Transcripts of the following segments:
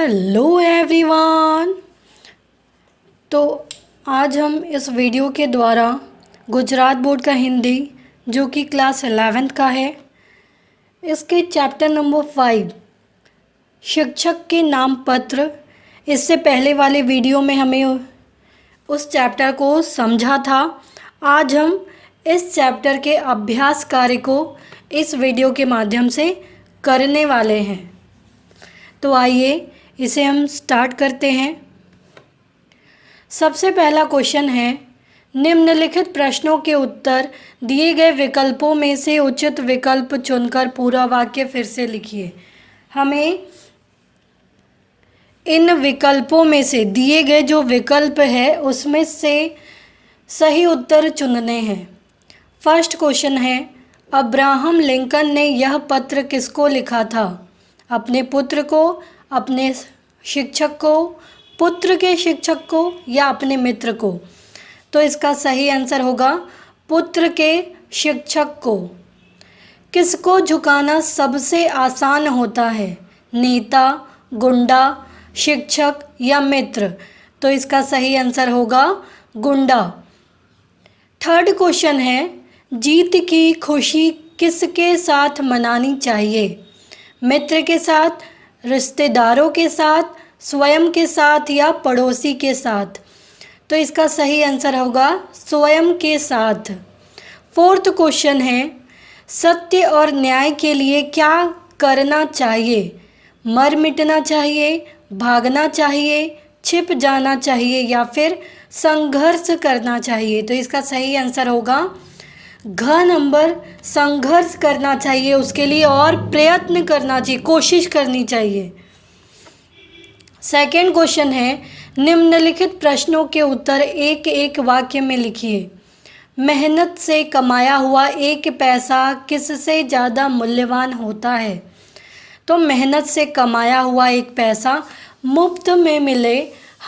Hello everyone. तो आज हम इस वीडियो के द्वारा गुजरात बोर्ड का हिंदी जो कि क्लास 11th का है, इसके चैप्टर नंबर 5 शिक्षक के नाम पत्र। इससे पहले वाले वीडियो में हमें उस चैप्टर को समझा था। आज हम इस चैप्टर के अभ्यास कार्य को इस वीडियो के माध्यम से करने वाले हैं। तो आइए इसे हम स्टार्ट करते हैं। सबसे पहला क्वेश्चन है, निम्नलिखित प्रश्नों के उत्तर दिए गए विकल्पों में से उचित विकल्प चुनकर पूरा वाक्य फिर से लिखिए। हमें इन विकल्पों में से दिए गए जो विकल्प है उसमें से सही उत्तर चुनने हैं। फर्स्ट क्वेश्चन है, अब्राहम लिंकन ने यह पत्र किसको लिखा था? अपने पुत्र को, अपने शिक्षक को, पुत्र के शिक्षक को या अपने मित्र को? तो इसका सही आंसर होगा पुत्र के शिक्षक को। किसको झुकाना सबसे आसान होता है? नेता, गुंडा, शिक्षक या मित्र? तो इसका सही आंसर होगा गुंडा। थर्ड क्वेश्चन है, जीत की खुशी किसके साथ मनानी चाहिए? मित्र के साथ, रिश्तेदारों के साथ, स्वयं के साथ या पड़ोसी के साथ? तो इसका सही आंसर होगा स्वयं के साथ। फोर्थ क्वेश्चन है, सत्य और न्याय के लिए क्या करना चाहिए? मर मिटना चाहिए, भागना चाहिए, छिप जाना चाहिए या फिर संघर्ष करना चाहिए? तो इसका सही आंसर होगा घ नंबर, संघर्ष करना चाहिए, उसके लिए और प्रयत्न करना चाहिए, कोशिश करनी चाहिए। सेकंड क्वेश्चन है, निम्नलिखित प्रश्नों के उत्तर एक एक वाक्य में लिखिए। मेहनत से कमाया हुआ एक पैसा किससे ज़्यादा मूल्यवान होता है? तो मेहनत से कमाया हुआ एक पैसा मुफ्त में मिले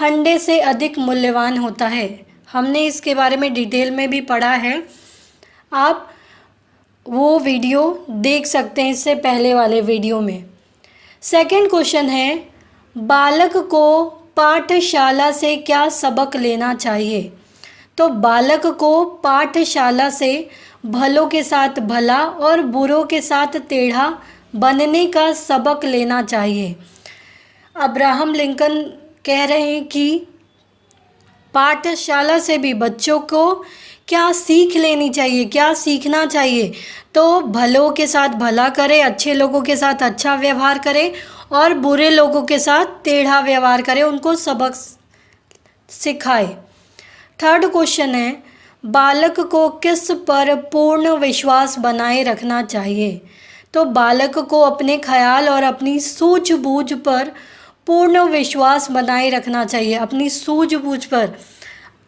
हंडे से अधिक मूल्यवान होता है। हमने इसके बारे में डिटेल में भी पढ़ा है, आप वो वीडियो देख सकते हैं इससे पहले वाले वीडियो में। सेकंड क्वेश्चन है, बालक को पाठशाला से क्या सबक लेना चाहिए? तो बालक को पाठशाला से भलों के साथ भला और बुरों के साथ टेढ़ा बनने का सबक लेना चाहिए। अब्राहम लिंकन कह रहे हैं कि पाठशाला से भी बच्चों को क्या सीख लेनी चाहिए, क्या सीखना चाहिए? तो भलों के साथ भला करे, अच्छे लोगों के साथ अच्छा व्यवहार करे और बुरे लोगों के साथ टेढ़ा व्यवहार करे, उनको सबक सिखाए। थर्ड क्वेश्चन है, बालक को किस पर पूर्ण विश्वास बनाए रखना चाहिए? तो बालक को अपने ख्याल और अपनी सूझबूझ पर पूर्ण विश्वास बनाए रखना चाहिए। अपनी सूझबूझ पर,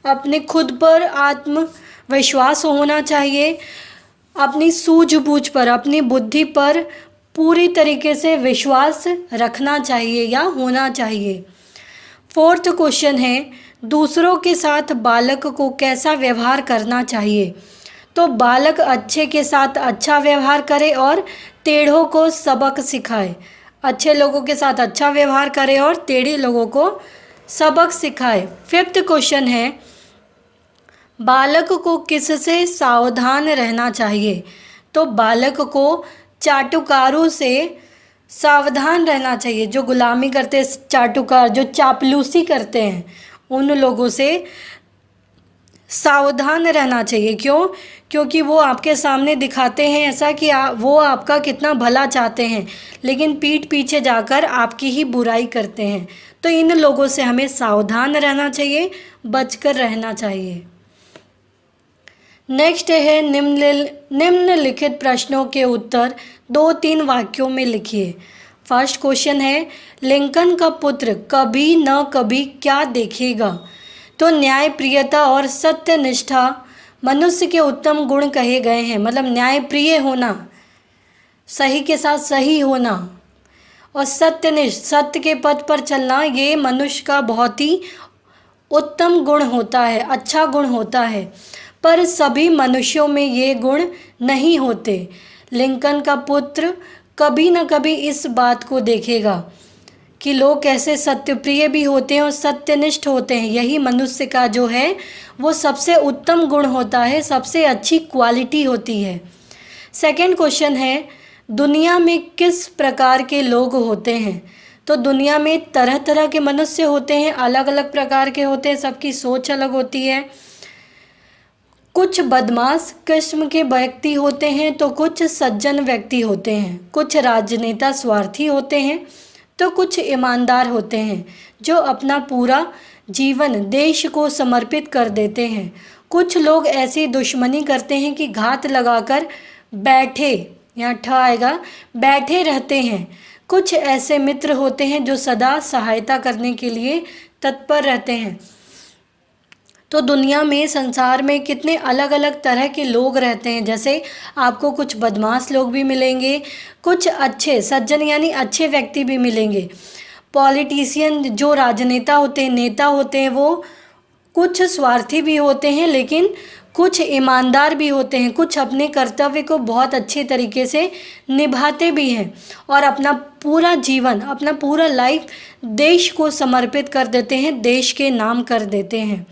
अपने खुद पर आत्मविश्वास होना चाहिए, अपनी सूझबूझ पर, अपनी बुद्धि पर पूरी तरीके से विश्वास रखना चाहिए या होना चाहिए। फोर्थ क्वेश्चन है, दूसरों के साथ बालक को कैसा व्यवहार करना चाहिए? तो बालक अच्छे के साथ अच्छा व्यवहार करे और टेढ़ों को सबक सिखाए। अच्छे लोगों के साथ अच्छा व्यवहार करे और टेढ़े लोगों को सबक सिखाए। फिफ्थ क्वेश्चन है, बालक को किससे सावधान रहना चाहिए? तो बालक को चाटुकारों से सावधान रहना चाहिए। जो गुलामी करते, चाटुकार जो चापलूसी करते हैं, उन लोगों से सावधान रहना चाहिए। क्यों? क्योंकि वो आपके सामने दिखाते हैं ऐसा कि वो आपका कितना भला चाहते हैं, लेकिन पीठ पीछे जाकर आपकी ही बुराई करते हैं। तो इन लोगों से हमें सावधान रहना चाहिए, बचकर रहना चाहिए। नेक्स्ट है, निम्नलिखित प्रश्नों के उत्तर 2-3 वाक्यों में लिखिए। फर्स्ट क्वेश्चन है, लिंकन का पुत्र कभी न कभी क्या देखेगा? तो न्यायप्रियता और सत्यनिष्ठा मनुष्य के उत्तम गुण कहे गए हैं। मतलब न्यायप्रिय होना, सही के साथ सही होना और सत्यनिष्ठ, सत्य के पथ पर चलना, ये मनुष्य का बहुत ही उत्तम गुण होता है, अच्छा गुण होता है। पर सभी मनुष्यों में ये गुण नहीं होते। लिंकन का पुत्र कभी न कभी इस बात को देखेगा कि लोग कैसे सत्यप्रिय भी होते हैं और सत्यनिष्ठ होते हैं। यही मनुष्य का जो है वो सबसे उत्तम गुण होता है, सबसे अच्छी क्वालिटी होती है। सेकंड क्वेश्चन है, दुनिया में किस प्रकार के लोग होते हैं? तो दुनिया में तरह तरह के मनुष्य होते हैं, अलग अलग प्रकार के होते हैं, सबकी सोच अलग होती है। कुछ बदमाश किस्म के व्यक्ति होते हैं तो कुछ सज्जन व्यक्ति होते हैं। कुछ राजनेता स्वार्थी होते हैं तो कुछ ईमानदार होते हैं जो अपना पूरा जीवन देश को समर्पित कर देते हैं। कुछ लोग ऐसी दुश्मनी करते हैं कि घात लगाकर बैठे, यहाँ ठ आएगा, बैठे रहते हैं। कुछ ऐसे मित्र होते हैं जो सदा सहायता करने के लिए तत्पर रहते हैं। तो दुनिया में, संसार में कितने अलग अलग तरह के लोग रहते हैं। जैसे आपको कुछ बदमाश लोग भी मिलेंगे, कुछ अच्छे सज्जन यानी अच्छे व्यक्ति भी मिलेंगे। पॉलिटिशियन जो राजनेता होते हैं, नेता होते हैं, वो कुछ स्वार्थी भी होते हैं लेकिन कुछ ईमानदार भी होते हैं। कुछ अपने कर्तव्य को बहुत अच्छे तरीके से निभाते भी हैं और अपना पूरा जीवन, अपना पूरा लाइफ देश को समर्पित कर देते हैं, देश के नाम कर देते हैं।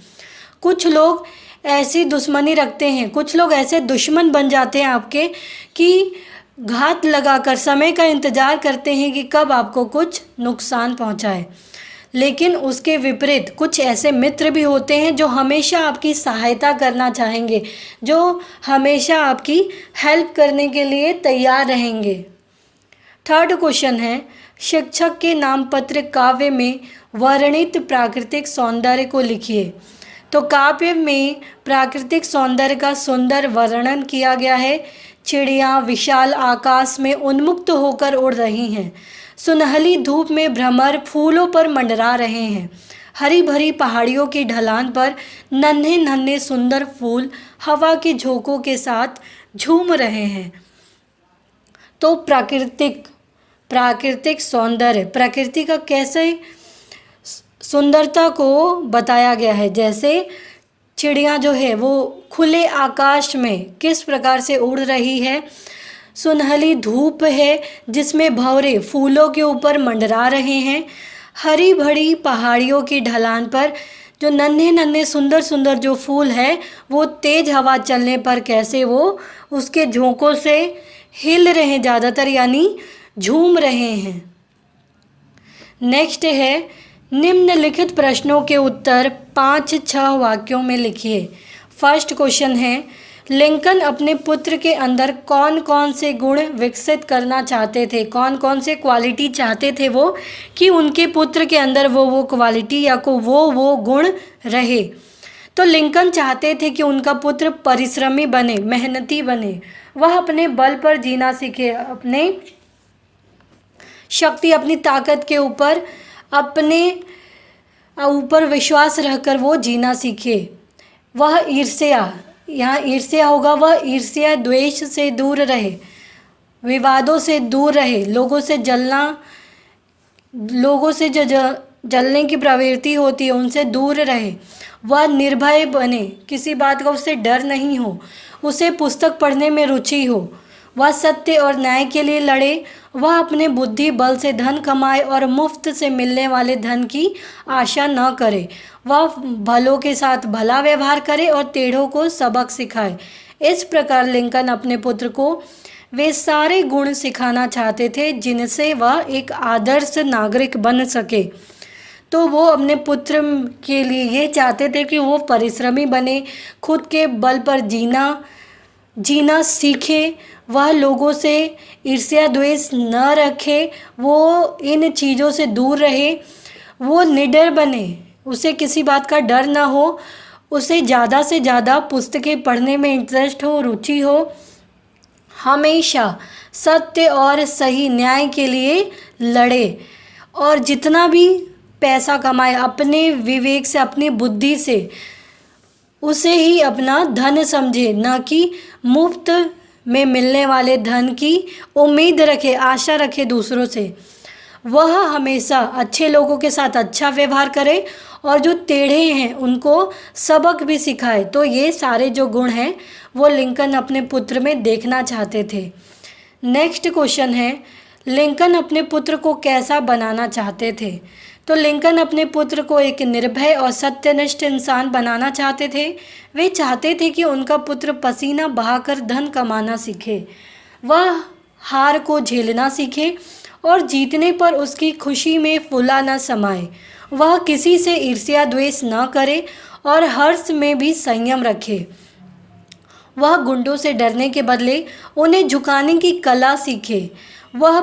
कुछ लोग ऐसी दुश्मनी रखते हैं, कुछ लोग ऐसे दुश्मन बन जाते हैं आपके कि घात लगाकर समय का इंतज़ार करते हैं कि कब आपको कुछ नुकसान पहुंचाए। लेकिन उसके विपरीत कुछ ऐसे मित्र भी होते हैं जो हमेशा आपकी सहायता करना चाहेंगे, जो हमेशा आपकी हेल्प करने के लिए तैयार रहेंगे। थर्ड क्वेश्चन है, शिक्षक के नामपत्र काव्य में वर्णित प्राकृतिक सौंदर्य को लिखिए। तो काव्य में प्राकृतिक सौंदर्य का सुंदर वर्णन किया गया है। चिड़ियाँ विशाल आकाश में उन्मुक्त होकर उड़ रही हैं। सुनहली धूप में भ्रमर फूलों पर मंडरा रहे हैं। हरी भरी पहाड़ियों की ढलान पर नन्हे नन्हे सुंदर फूल हवा के झोंकों के साथ झूम रहे हैं। तो प्राकृतिक सौंदर्य, प्रकृति का कैसे सुंदरता को बताया गया है। जैसे चिड़ियाँ जो है वो खुले आकाश में किस प्रकार से उड़ रही है, सुनहली धूप है जिसमें भंवरे फूलों के ऊपर मंडरा रहे हैं, हरी भरी पहाड़ियों की ढलान पर जो नन्हे नन्हे सुंदर सुंदर जो फूल है वो तेज़ हवा चलने पर कैसे वो उसके झोंकों से हिल रहे हैं ज़्यादातर, यानी झूम रहे हैं। नेक्स्ट है, निम्नलिखित प्रश्नों के उत्तर 5-6 वाक्यों में लिखिए। फर्स्ट क्वेश्चन है, लिंकन अपने पुत्र के अंदर कौन कौन से गुण विकसित करना चाहते थे? कौन कौन से क्वालिटी चाहते थे वो कि उनके पुत्र के अंदर वो क्वालिटी या को वो गुण रहे? तो लिंकन चाहते थे कि उनका पुत्र परिश्रमी बने, मेहनती बने, वह अपने बल पर जीना सीखे, अपने शक्ति, अपनी ताकत के ऊपर, अपने ऊपर विश्वास रखकर वो जीना सीखे। वह ईर्ष्या, यहाँ ईर्ष्या होगा, वह ईर्ष्या द्वेष से दूर रहे, विवादों से दूर रहे, लोगों से जो जलने की प्रवृत्ति होती है उनसे दूर रहे। वह निर्भय बने, किसी बात का उससे डर नहीं हो, उसे पुस्तक पढ़ने में रुचि हो, वह सत्य और न्याय के लिए लड़े, वह अपने बुद्धि बल से धन कमाए और मुफ्त से मिलने वाले धन की आशा न करे, वह भलों के साथ भला व्यवहार करे और टेढ़ों को सबक सिखाए। इस प्रकार लिंकन अपने पुत्र को वे सारे गुण सिखाना चाहते थे जिनसे वह एक आदर्श नागरिक बन सके। तो वो अपने पुत्र के लिए ये चाहते थे कि वो परिश्रमी बने, खुद के बल पर जीना सीखे, वह लोगों से ईर्ष्या द्वेष न रखे, वो इन चीज़ों से दूर रहे, वो निडर बने, उसे किसी बात का डर ना हो, उसे ज़्यादा से ज़्यादा पुस्तकें पढ़ने में इंटरेस्ट हो, रुचि हो, हमेशा सत्य और सही न्याय के लिए लड़े और जितना भी पैसा कमाए अपने विवेक से, अपनी बुद्धि से, उसे ही अपना धन समझे, न कि मुफ्त में मिलने वाले धन की उम्मीद रखे, आशा रखे दूसरों से। वह हमेशा अच्छे लोगों के साथ अच्छा व्यवहार करे और जो टेढ़े हैं उनको सबक भी सिखाए। तो ये सारे जो गुण हैं वो लिंकन अपने पुत्र में देखना चाहते थे। नेक्स्ट क्वेश्चन है, लिंकन अपने पुत्र को कैसा बनाना चाहते थे? तो लिंकन अपने पुत्र को एक निर्भय और सत्यनिष्ठ इंसान बनाना चाहते थे। वे चाहते थे कि उनका पुत्र पसीना बहाकर धन कमाना सीखे, वह हार को झेलना सीखे और जीतने पर उसकी खुशी में फूला न समाए। वह किसी से ईर्ष्या द्वेष न करे और हर्ष में भी संयम रखे। वह गुंडों से डरने के बदले उन्हें झुकाने की कला सीखे। वह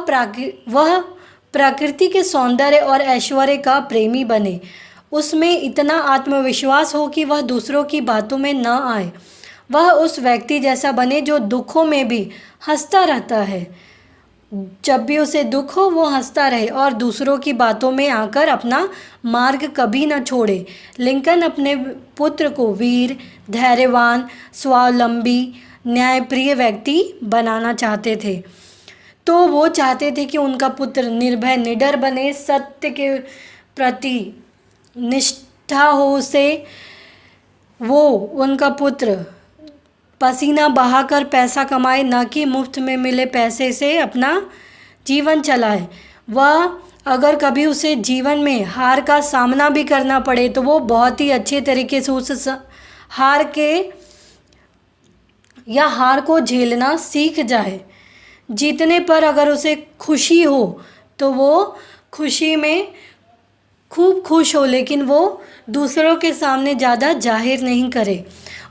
प्रकृति के सौंदर्य और ऐश्वर्य का प्रेमी बने। उसमें इतना आत्मविश्वास हो कि वह दूसरों की बातों में न आए। वह उस व्यक्ति जैसा बने जो दुखों में भी हंसता रहता है। जब भी उसे दुख हो वो हंसता रहे और दूसरों की बातों में आकर अपना मार्ग कभी न छोड़े। लिंकन अपने पुत्र को वीर, धैर्यवान, स्वावलंबी, न्यायप्रिय व्यक्ति बनाना चाहते थे। तो वो चाहते थे कि उनका पुत्र निर्भय, निडर बने, सत्य के प्रति निष्ठा हो उसे। उनका पुत्र पसीना बहाकर पैसा कमाए, न कि मुफ्त में मिले पैसे से अपना जीवन चलाए। वह अगर कभी उसे जीवन में हार का सामना भी करना पड़े तो वो बहुत ही अच्छे तरीके से उस हार को झेलना सीख जाए। जीतने पर अगर उसे खुशी हो तो वो खुशी में खूब खुश हो, लेकिन वो दूसरों के सामने ज़्यादा जाहिर नहीं करे।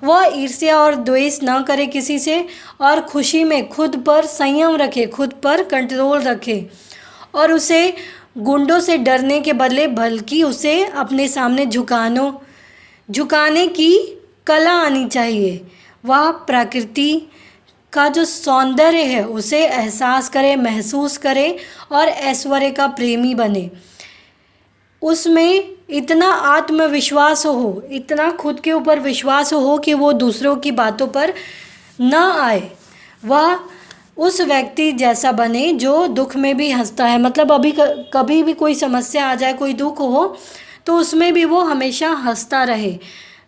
वह ईर्ष्या और द्वेष न करे किसी से और खुशी में खुद पर संयम रखे, खुद पर कंट्रोल रखे और उसे गुंडों से डरने के बदले बल्कि उसे अपने सामने झुकाने की कला आनी चाहिए। वह प्रकृति का जो सौंदर्य है उसे एहसास करे, महसूस करे और ऐश्वर्य का प्रेमी बने। उसमें इतना आत्मविश्वास हो, इतना खुद के ऊपर विश्वास हो कि वो दूसरों की बातों पर न आए। वह उस व्यक्ति जैसा बने जो दुख में भी हंसता है। मतलब कभी भी कोई समस्या आ जाए, कोई दुख हो तो उसमें भी वो हमेशा हंसता रहे,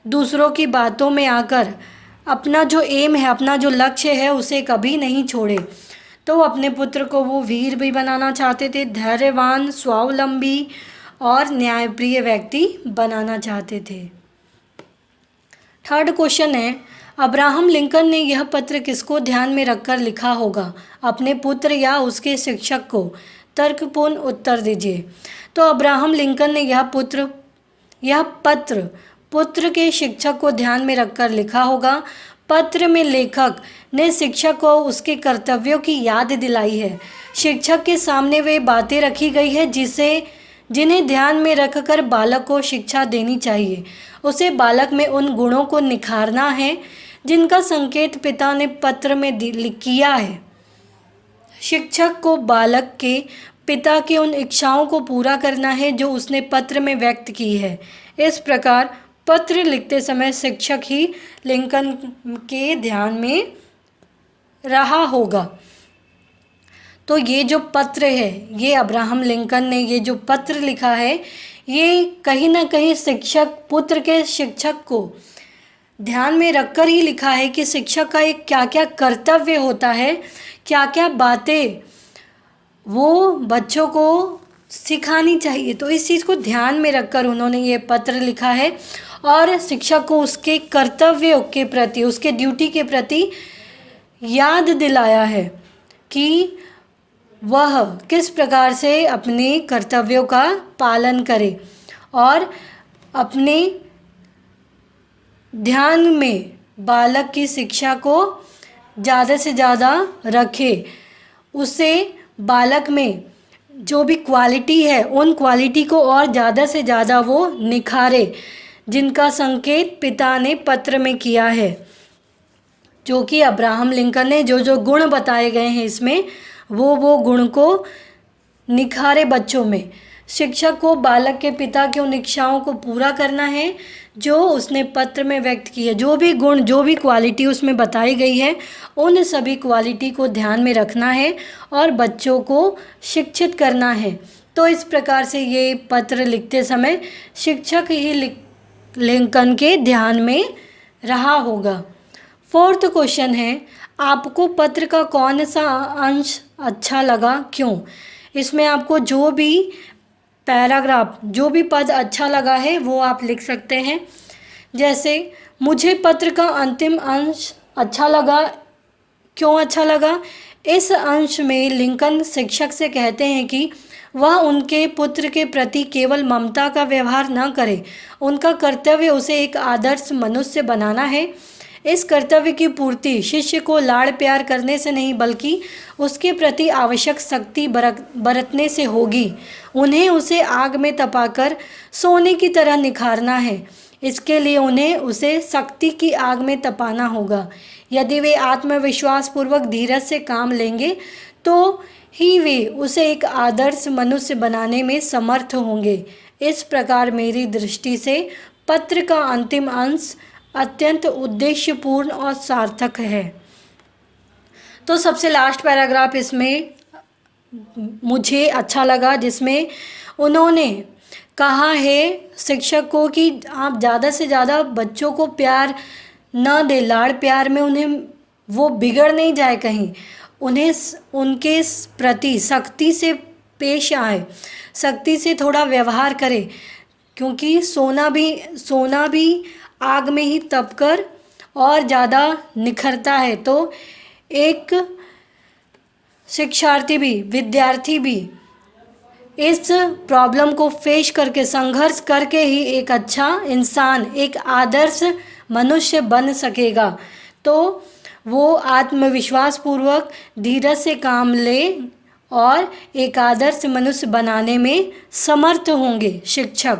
दूसरों की बातों में आकर अपना जो एम है, अपना जो लक्ष्य है उसे कभी नहीं छोड़े। तो अपने पुत्र को वो वीर भी बनाना चाहते थे, धैर्यवान, स्वावलंबी और न्यायप्रिय व्यक्ति बनाना चाहते थे। थर्ड क्वेश्चन है, अब्राहम लिंकन ने यह पत्र किसको ध्यान में रखकर लिखा होगा? अपने पुत्र या उसके शिक्षक को? तर्कपूर्ण उत्तर दीजिए। तो अब्राहम लिंकन ने यह पत्र पुत्र के शिक्षक को ध्यान में रखकर लिखा होगा। पत्र में लेखक ने शिक्षक को उसके कर्तव्यों की याद दिलाई है। शिक्षक के सामने वे बातें रखी गई है जिन्हें ध्यान में रखकर बालक को शिक्षा देनी चाहिए। उसे बालक में उन गुणों को निखारना है जिनका संकेत पिता ने पत्र में किया है। शिक्षक को बालक के पिता की उन इच्छाओं को पूरा करना है जो उसने पत्र में व्यक्त की है। इस प्रकार पत्र लिखते समय शिक्षक ही लिंकन के ध्यान में रहा होगा। तो ये जो पत्र है, ये अब्राहम लिंकन ने ये जो पत्र लिखा है, ये कहीं ना कहीं पुत्र के शिक्षक को ध्यान में रखकर ही लिखा है कि शिक्षक का एक क्या क्या कर्तव्य होता है, क्या क्या बातें वो बच्चों को सिखानी चाहिए। तो इस चीज़ को ध्यान में रखकर उन्होंने ये पत्र लिखा है और शिक्षक को उसके कर्तव्यों के प्रति, उसके ड्यूटी के प्रति याद दिलाया है कि वह किस प्रकार से अपने कर्तव्यों का पालन करे और अपने ध्यान में बालक की शिक्षा को ज़्यादा से ज़्यादा रखे। उसे बालक में जो भी क्वालिटी है उन क्वालिटी को और ज़्यादा से ज़्यादा वो निखारे, जिनका संकेत पिता ने पत्र में किया है। जो कि अब्राहम लिंकन ने जो गुण बताए गए हैं इसमें, वो गुण को निखारे बच्चों में। शिक्षक को बालक के पिता की उन इच्छाओं को पूरा करना है जो उसने पत्र में व्यक्त की है। जो भी गुण, जो भी क्वालिटी उसमें बताई गई है, उन सभी क्वालिटी को ध्यान में रखना है और बच्चों को शिक्षित करना है। तो इस प्रकार से ये पत्र लिखते समय शिक्षक ही लिंकन के ध्यान में रहा होगा। फोर्थ क्वेश्चन है, आपको पत्र का कौन सा अंश अच्छा लगा, क्यों? इसमें आपको जो भी पैराग्राफ, जो भी पद अच्छा लगा है वो आप लिख सकते हैं। जैसे मुझे पत्र का अंतिम अंश अच्छा लगा, क्यों अच्छा लगा? इस अंश में लिंकन शिक्षक से कहते हैं कि वह उनके पुत्र के प्रति केवल ममता का व्यवहार न करे, उनका कर्तव्य उसे एक आदर्श मनुष्य बनाना है। इस कर्तव्य की पूर्ति शिष्य को लाड़ प्यार करने से नहीं बल्कि उसके प्रति आवश्यक शक्ति बरतने से होगी। उन्हें उसे आग में तपाकर सोने की तरह निखारना है। इसके लिए उन्हें उसे शक्ति की आग में तपाना होगा। यदि वे आत्मविश्वास पूर्वक धीरज से काम लेंगे तो ही वे उसे एक आदर्श मनुष्य बनाने में समर्थ होंगे। इस प्रकार मेरी दृष्टि से पत्र का अंतिम अंश अत्यंत उद्देश्यपूर्ण और सार्थक है। तो सबसे लास्ट पैराग्राफ इसमें मुझे अच्छा लगा, जिसमें उन्होंने कहा है शिक्षक को कि आप ज़्यादा से ज़्यादा बच्चों को प्यार न दें, लाड़ प्यार में उन्हें वो बिगड़ नहीं जाए कहीं, उन्हें उनके प्रति सख्ती से पेश आए, सख्ती से थोड़ा व्यवहार करें, क्योंकि सोना भी आग में ही तपकर और ज़्यादा निखरता है। तो एक शिक्षार्थी भी, विद्यार्थी भी इस प्रॉब्लम को फेस करके, संघर्ष करके ही एक अच्छा इंसान, एक आदर्श मनुष्य बन सकेगा। तो वो आत्मविश्वास पूर्वक धीरज से काम ले और एक आदर्श मनुष्य बनाने में समर्थ होंगे शिक्षक।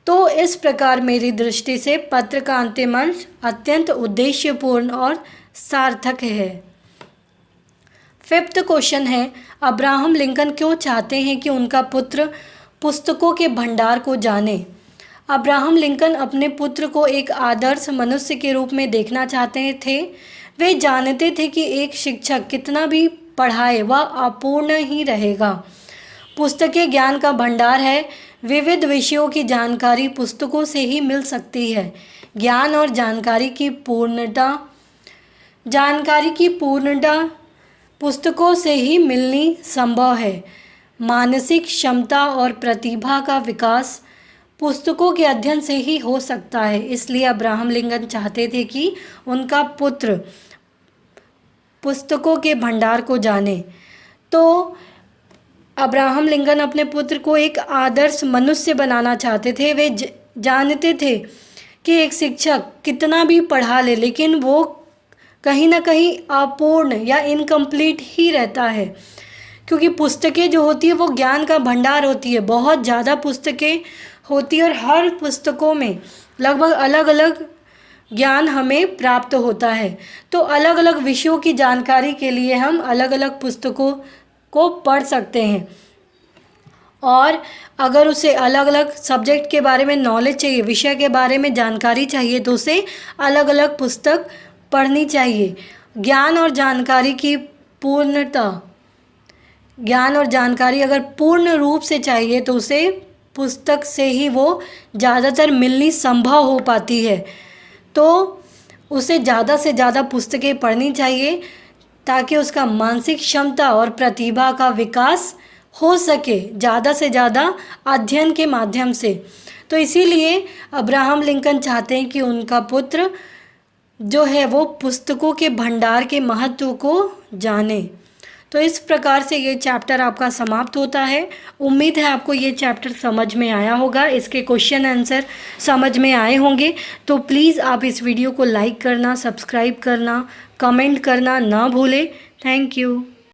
तो इस प्रकार मेरी दृष्टि से पत्र का अंतिम अंश अत्यंत उद्देश्यपूर्ण और सार्थक है। फिफ्थ क्वेश्चन है, अब्राहम लिंकन क्यों चाहते हैं कि उनका पुत्र पुस्तकों के भंडार को जाने? अब्राहम लिंकन अपने पुत्र को एक आदर्श मनुष्य के रूप में देखना चाहते थे। वे जानते थे कि एक शिक्षक कितना भी पढ़ाए वह अपूर्ण ही रहेगा। पुस्तकें ज्ञान का भंडार है। विविध विषयों की जानकारी पुस्तकों से ही मिल सकती है। ज्ञान और जानकारी की पूर्णता पुस्तकों से ही मिलनी संभव है। मानसिक क्षमता और प्रतिभा का विकास पुस्तकों के अध्ययन से ही हो सकता है। इसलिए अब्राहम लिंकन चाहते थे कि उनका पुत्र पुस्तकों के भंडार को जाने। तो अब्राहम लिंकन अपने पुत्र को एक आदर्श मनुष्य बनाना चाहते थे। वे जानते थे कि एक शिक्षक कितना भी पढ़ा ले, लेकिन वो कहीं ना कहीं अपूर्ण या इनकम्प्लीट ही रहता है, क्योंकि पुस्तकें जो होती है वो ज्ञान का भंडार होती है। बहुत ज़्यादा पुस्तकें होती है और हर पुस्तकों में लगभग अलग अलग ज्ञान हमें प्राप्त होता है। तो अलग अलग विषयों की जानकारी के लिए हम अलग अलग पुस्तकों को पढ़ सकते हैं, और अगर उसे अलग अलग सब्जेक्ट के बारे में नॉलेज चाहिए, विषय के बारे में जानकारी चाहिए, तो उसे अलग अलग पुस्तक पढ़नी चाहिए। ज्ञान और जानकारी अगर पूर्ण रूप से चाहिए तो उसे पुस्तक से ही वो ज़्यादातर मिलनी संभव हो पाती है। तो उसे ज़्यादा से ज़्यादा पुस्तकें पढ़नी चाहिए ताकि उसका मानसिक क्षमता और प्रतिभा का विकास हो सके ज़्यादा से ज़्यादा अध्ययन के माध्यम से। तो इसीलिए अब्राहम लिंकन चाहते हैं कि उनका पुत्र जो है वो पुस्तकों के भंडार के महत्व को जाने। तो इस प्रकार से ये चैप्टर आपका समाप्त होता है। उम्मीद है आपको ये चैप्टर समझ में आया होगा, इसके क्वेश्चन आंसर समझ में आए होंगे। तो प्लीज़ आप इस वीडियो को लाइक करना, सब्सक्राइब करना, कमेंट करना ना भूलें। Thank you.